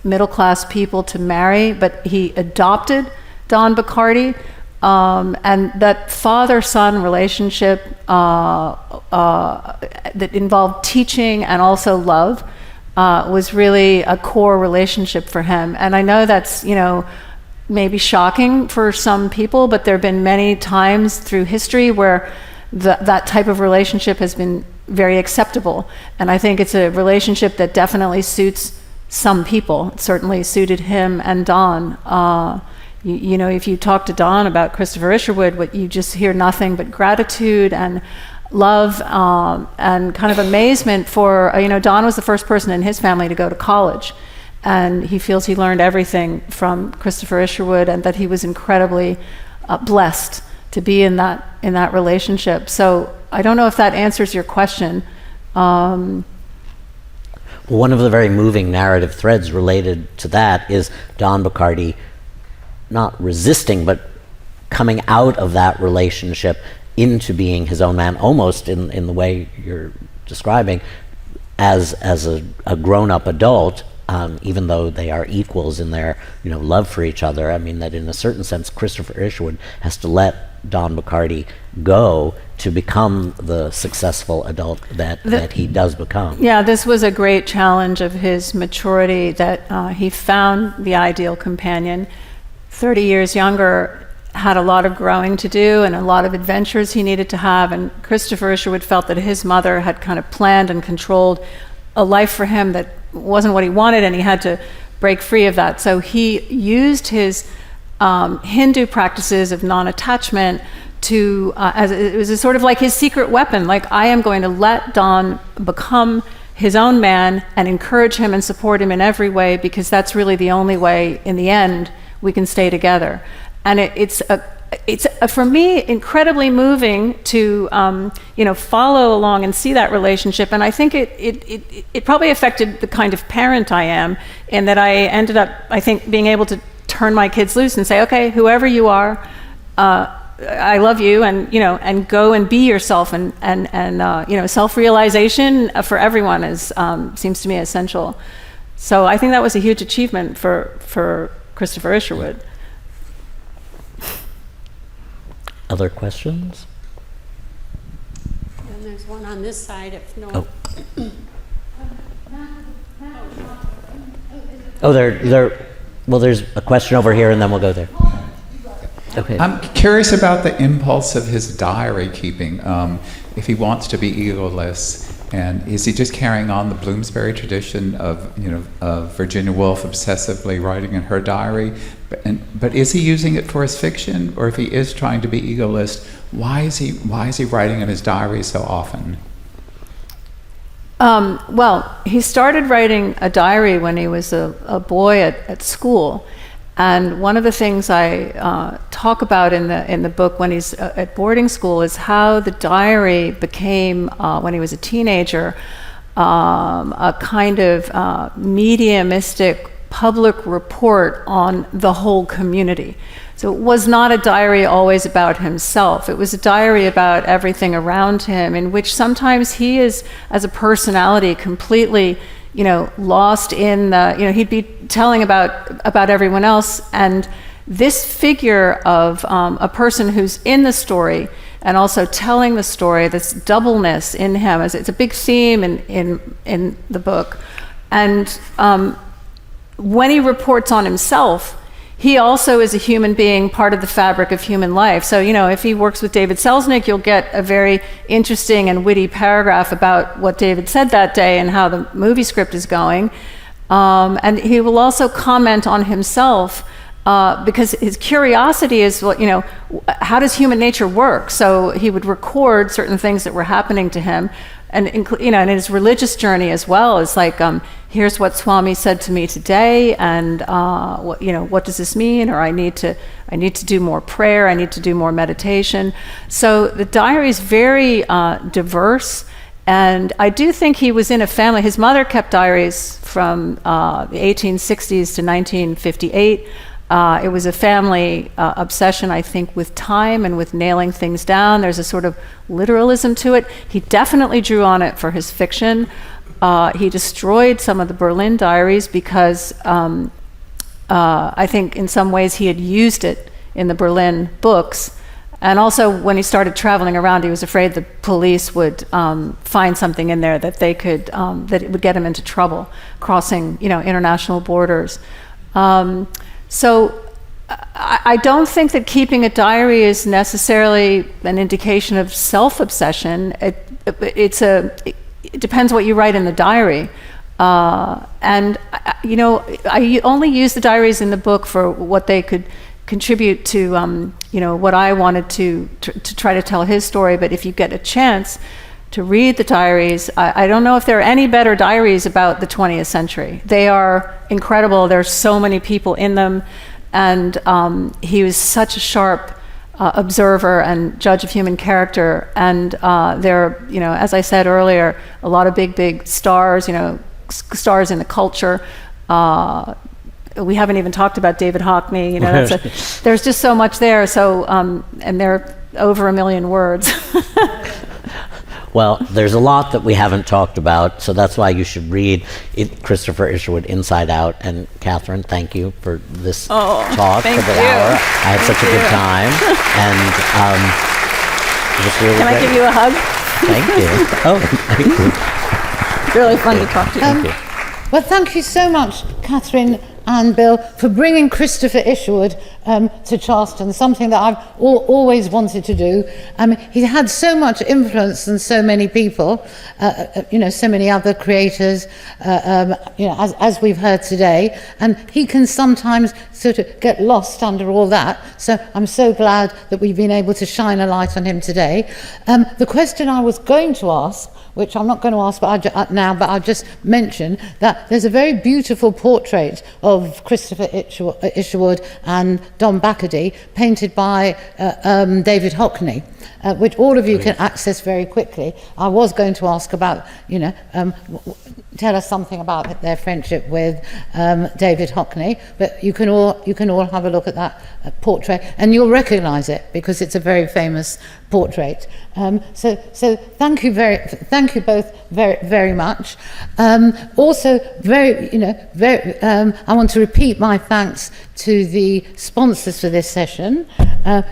middle-class people to marry, but he adopted Don Bacardi, and that father-son relationship that involved teaching and also love was really a core relationship for him. And I know that's, maybe shocking for some people, but there have been many times through history where that type of relationship has been very acceptable. And I think it's a relationship that definitely suits some people. It certainly suited him and Don. You know, if you talk to Don about Christopher Isherwood, what you just hear nothing but gratitude and love and kind of amazement for, you know, Don was the first person in his family to go to college. And he feels he learned everything from Christopher Isherwood, and that he was incredibly blessed to be in that relationship. So I don't know if that answers your question. One of the very moving narrative threads related to that is Don Bacardi not resisting, but coming out of that relationship into being his own man, almost in the way you're describing, as a grown-up adult, even though they are equals in their, you know, love for each other. I mean, that in a certain sense, Christopher Isherwood has to let Don Bacardi go to become the successful adult that he does become. Yeah, this was a great challenge of his maturity, that he found the ideal companion. 30 years younger, had a lot of growing to do and a lot of adventures he needed to have, and Christopher Isherwood felt that his mother had kind of planned and controlled a life for him that wasn't what he wanted, and he had to break free of that. So he used his Hindu practices of non-attachment to, as it was a sort of like his secret weapon, like, I am going to let Don become his own man and encourage him and support him in every way, because that's really the only way in the end we can stay together. And it's for me incredibly moving to you know, follow along and see that relationship. And I think it probably affected the kind of parent I am, in that I ended up, I think, being able to turn my kids loose and say, okay, whoever you are, I love you, and, you know, and go and be yourself, and you know, self-realization for everyone is seems to me essential. So I think that was a huge achievement for Christopher Isherwood. Other questions? And there's one on this side, if no. Well, there's a question over here, and then we'll go there. Okay. I'm curious about the impulse of his diary keeping. If he wants to be egoless, and is he just carrying on the Bloomsbury tradition of, you know, of Virginia Woolf obsessively writing in her diary? But is he using it for his fiction, or if he is trying to be egoless, why is he writing in his diary so often? Well, he started writing a diary when he was a boy at school. And one of the things I talk about in the book when he's at boarding school is how the diary became, when he was a teenager, a kind of mediumistic public report on the whole community. So it was not a diary always about himself. It was a diary about everything around him, in which sometimes he is, as a personality, completely, you know, lost in the, you know, he'd be telling about everyone else. And this figure of a person who's in the story and also telling the story, this doubleness in him, it's a big theme in the book. And when he reports on himself, he also is a human being, part of the fabric of human life. So, you know, if he works with David Selznick, you'll get a very interesting and witty paragraph about what David said that day and how the movie script is going. And he will also comment on himself, because his curiosity is, well, you know, how does human nature work? So he would record certain things that were happening to him. And, you know, in his religious journey as well, it's like, here's what Swami said to me today, and what, you know, what does this mean? Or I need to do more prayer. I need to do more meditation. So the diary is very diverse, and I do think he was in a family. His mother kept diaries from the 1860s to 1958. It was a family obsession, I think, with time and with nailing things down. There's a sort of literalism to it. He definitely drew on it for his fiction. He destroyed some of the Berlin diaries because I think in some ways he had used it in the Berlin books. And also when he started traveling around, he was afraid the police would find something in there that they could, that it would get him into trouble crossing, you know, international borders. So I don't think that keeping a diary is necessarily an indication of self-obsession. It depends what you write in the diary. And I only use the diaries in the book for what they could contribute to, what I wanted to try to tell his story. But if you get a chance to read the diaries, I don't know if there are any better diaries about the 20th century. They are incredible. There's so many people in them. And he was such a sharp observer and judge of human character. And there are, as I said earlier, a lot of big stars, stars in the culture. We haven't even talked about David Hockney. There's just so much there. So, and they're over 1 million words. Well, there's a lot that we haven't talked about, so that's why you should read Christopher Isherwood Inside Out. And Katherine, thank you for this talk for the hour. I had such a good time, and it was really Can I great. give you a hug? Thank you. Oh, thank you. Really fun to talk to you. Thank you. Well, thank you so much, Katherine and Bill, for bringing Christopher Isherwood to Charleston, something that I've always wanted to do. He had so much influence on so many people, so many other creators, as we've heard today, and he can sometimes sort of get lost under all that. So I'm so glad that we've been able to shine a light on him today. The question I was going to ask, which I'm not going to ask now, but I'll just mention that there's a very beautiful portrait of Christopher Isherwood and Don Baccardy, painted by David Hockney, which all of you can access very quickly. I was going to ask about, tell us something about their friendship with David Hockney, but you can all have a look at that portrait, and you'll recognise it because it's a very famous portrait. So thank you both very much. Also, I want to repeat my thanks to the sponsors for this session,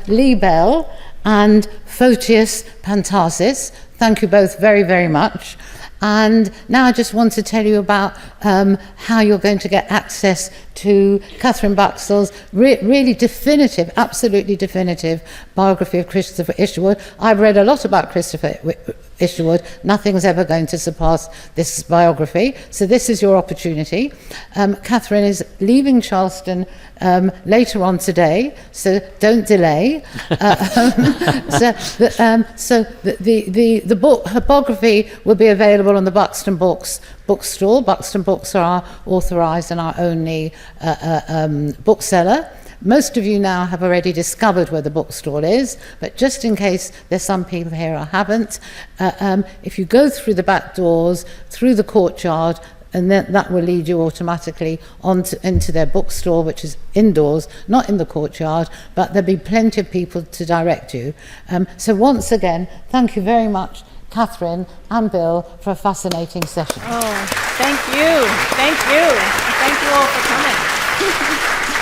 Lee Bell and Photius Pantasis. Thank you both very much. And now I just want to tell you about how you're going to get access to Katherine Bucknell's really definitive, absolutely definitive biography of Christopher Isherwood. I've read a lot about Christopher Isherwood. Nothing's ever going to surpass this biography. So this is your opportunity. Katherine is leaving Charleston later on today, so don't delay. The book, her biography, will be available on the Buxton Books bookstall. Buxton Books are our authorised and our only bookseller. Most of you now have already discovered where the bookstall is, but just in case there's some people here who haven't, if you go through the back doors, through the courtyard, and then that will lead you automatically into their bookstore, which is indoors, not in the courtyard, but there'll be plenty of people to direct you. So once again, thank you very much, Katherine and Bill, for a fascinating session. Oh, thank you. Thank you. Thank you all for coming.